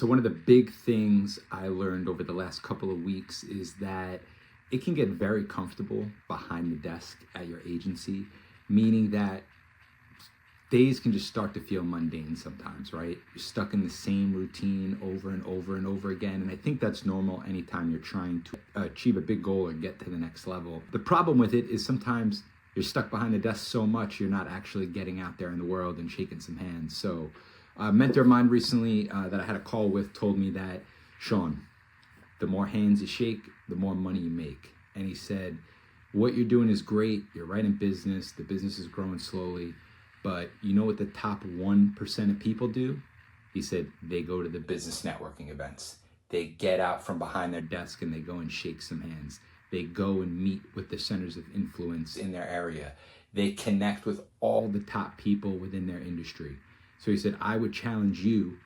So one of the big things I learned over the last couple of weeks is that it can get very comfortable behind the desk at your agency, meaning that days can just start to feel mundane sometimes, right? You're stuck in the same routine over and over and over again. And I think that's normal anytime you're trying to achieve a big goal or get to the next level. The problem with it is sometimes you're stuck behind the desk so much you're not actually getting out there in the world and shaking some hands. So a mentor of mine recently that I had a call with told me that, Shawn, the more hands you shake, the more money you make. And he said, what you're doing is great. You're right in business. The business is growing slowly. But you know what the top 1% of people do? He said, they go to the business networking events. They get out from behind their desk and they go and shake some hands. They go and meet with the centers of influence in their area. They connect with all the top people within their industry. So he said, I would challenge you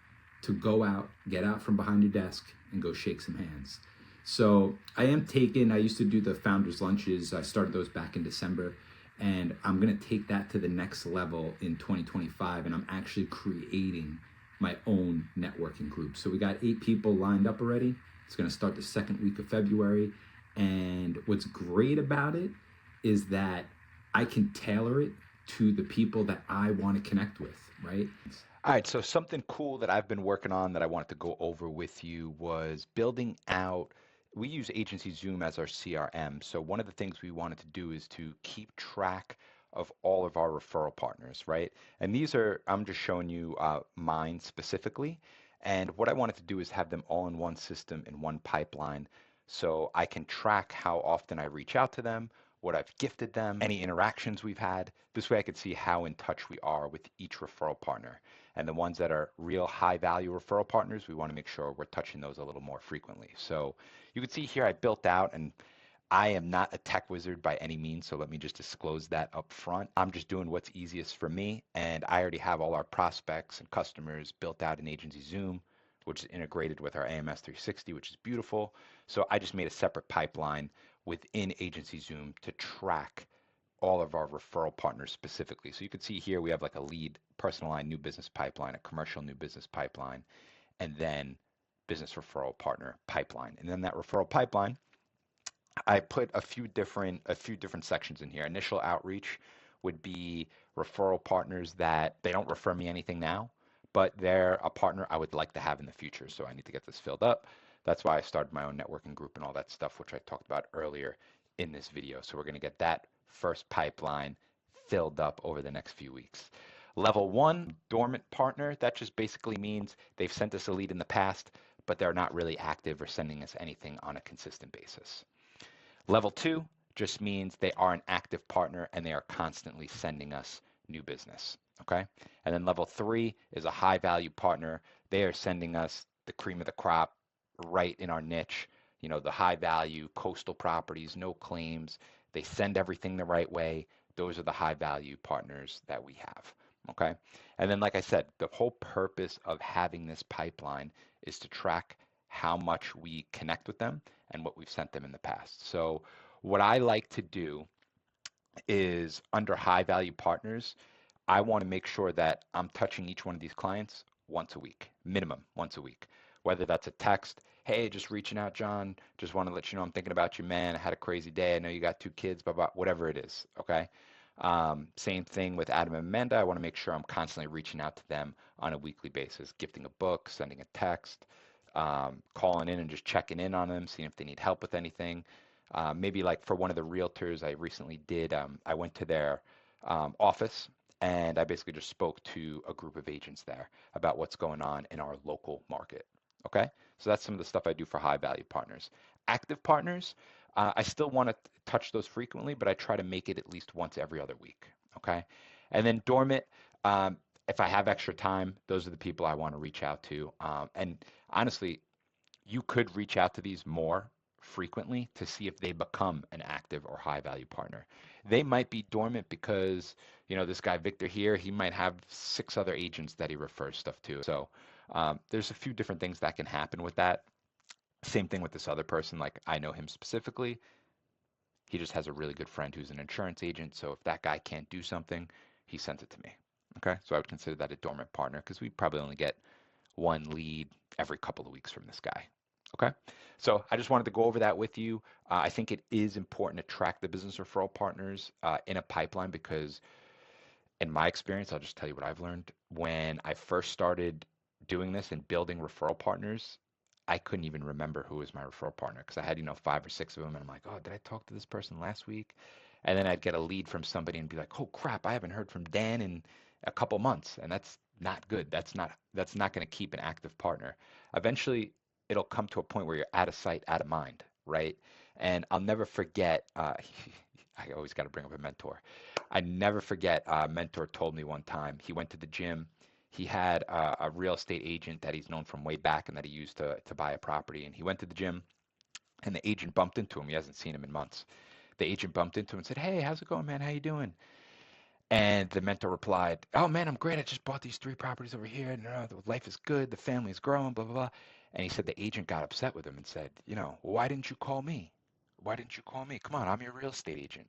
to go out, get out from behind your desk and go shake some hands. So I used to do the founders lunches. I started those back in December. And I'm going to take that to the next level in 2025. And I'm actually creating my own networking group. So we got 8 people lined up already. It's going to start the second week of February. And what's great about it is that I can tailor it to the people that I want to connect with, right? All right, so something cool that I've been working on that I wanted to go over with you was building out. We use Agency Zoom as our CRM. So one of the things we wanted to do is to keep track of all of our referral partners, right? And these are, I'm just showing you mine specifically. And what I wanted to do is have them all in one system, in one pipeline, so I can track how often I reach out to them, what I've gifted them, any interactions we've had. This way I could see how in touch we are with each referral partner. And the ones that are real high value referral partners, we want to make sure we're touching those a little more frequently. So you can see here I built out, and I am not a tech wizard by any means, so let me just disclose that up front. I'm just doing what's easiest for me, and I already have all our prospects and customers built out in Agency Zoom, which is integrated with our AMS 360, which is beautiful. So I just made a separate pipeline within Agency Zoom to track all of our referral partners specifically. So you can see here we have like a lead, personal line new business pipeline, a commercial new business pipeline, and then business referral partner pipeline. And then that referral pipeline, I put a few different sections in here. Initial outreach would be referral partners that they don't refer me anything now, but they're a partner I would like to have in the future. So I need to get this filled up. That's why I started my own networking group and all that stuff, which I talked about earlier in this video. So we're going to get that first pipeline filled up over the next few weeks. Level 1, dormant partner, that just basically means they've sent us a lead in the past, but they're not really active or sending us anything on a consistent basis. Level 2 just means they are an active partner and they are constantly sending us new business, okay? And then level 3 is a high value partner. They are sending us the cream of the crop right in our niche, you know, the high value coastal properties, no claims. They send everything the right way. Those are the high value partners that we have, okay? And then, like I said, the whole purpose of having this pipeline is to track how much we connect with them and what we've sent them in the past. So what I like to do is under high value partners, I want to make sure that I'm touching each one of these clients once a week, minimum once a week, whether that's a text, hey, just reaching out, John, just want to let you know I'm thinking about you, man. I had a crazy day. I know you got 2 kids, blah, blah, whatever it is, okay? Same thing with Adam and Amanda. I want to make sure I'm constantly reaching out to them on a weekly basis, gifting a book, sending a text, calling in and just checking in on them, seeing if they need help with anything. Maybe like for one of the realtors I recently did, I went to their office and I basically just spoke to a group of agents there about what's going on in our local market. Okay, so that's some of the stuff I do for high value partners. Active partners, I still want to touch those frequently, but I try to make it at least once every other week. Okay, and then dormant, if I have extra time, those are the people I want to reach out to. And honestly, you could reach out to these more frequently to see if they become an active or high value partner. They might be dormant because, you know, this guy Victor here, he might have 6 other agents that he refers stuff to. So there's a few different things that can happen with that. Same thing with this other person. Like I know him specifically. He just has a really good friend who's an insurance agent. So if that guy can't do something, he sends it to me. Okay. So I would consider that a dormant partner because we probably only get one lead every couple of weeks from this guy. Okay. So I just wanted to go over that with you. I think it is important to track the business referral partners in a pipeline because in my experience, I'll just tell you what I've learned. When I first started doing this and building referral partners, I couldn't even remember who was my referral partner because I had, 5 or 6 of them. And I'm like, oh, did I talk to this person last week? And then I'd get a lead from somebody and be like, oh crap, I haven't heard from Dan in a couple months. And that's not good. That's not going to keep an active partner. Eventually, it'll come to a point where you're out of sight, out of mind, right? And I'll never forget, I always got to bring up a mentor. I never forget, a mentor told me one time he went to the gym. He had a real estate agent that he's known from way back and that he used to buy a property. And he went to the gym and the agent bumped into him. He hasn't seen him in months. The agent bumped into him and said, hey, how's it going, man? How you doing? And the mentor replied, oh, man, I'm great. I just bought these 3 properties over here. And life is good. The family's growing, blah, blah, blah. And he said the agent got upset with him and said, why didn't you call me? Why didn't you call me? Come on, I'm your real estate agent.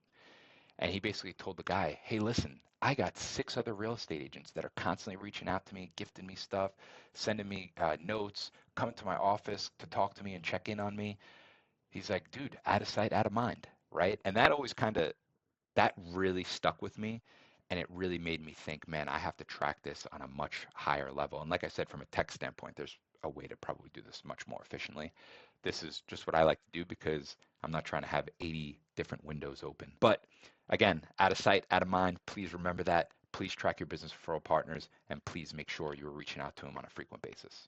And he basically told the guy, hey, listen, I got 6 other real estate agents that are constantly reaching out to me, gifting me stuff, sending me notes, coming to my office to talk to me and check in on me. He's like, dude, out of sight, out of mind, right? And that always that really stuck with me. And it really made me think, man, I have to track this on a much higher level. And like I said, from a tech standpoint, there's a way to probably do this much more efficiently. This is just what I like to do because I'm not trying to have 80 different windows open. But again, out of sight, out of mind, please remember that. Please track your business referral partners and please make sure you're reaching out to them on a frequent basis.